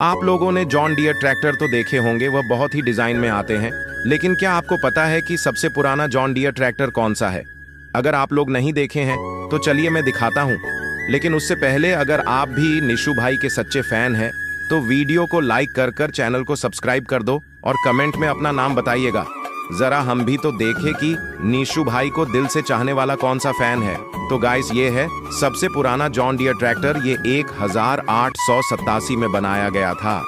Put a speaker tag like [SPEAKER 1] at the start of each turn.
[SPEAKER 1] आप लोगों ने जॉन डियर ट्रैक्टर तो देखे होंगे, वह बहुत ही डिजाइन में आते हैं। लेकिन क्या आपको पता है कि सबसे पुराना जॉन डियर ट्रैक्टर कौन सा है? अगर आप लोग नहीं देखे हैं तो चलिए मैं दिखाता हूँ। लेकिन उससे पहले अगर आप भी निशु भाई के सच्चे फैन हैं तो वीडियो को लाइक कर कर चैनल को सब्सक्राइब कर दो और कमेंट में अपना नाम बताइएगा। जरा हम भी तो देखें कि निशु भाई को दिल से चाहने वाला कौन सा फैन है। तो गाइस, ये है सबसे पुराना जॉन डियर ट्रैक्टर। ये 1887 में बनाया गया था।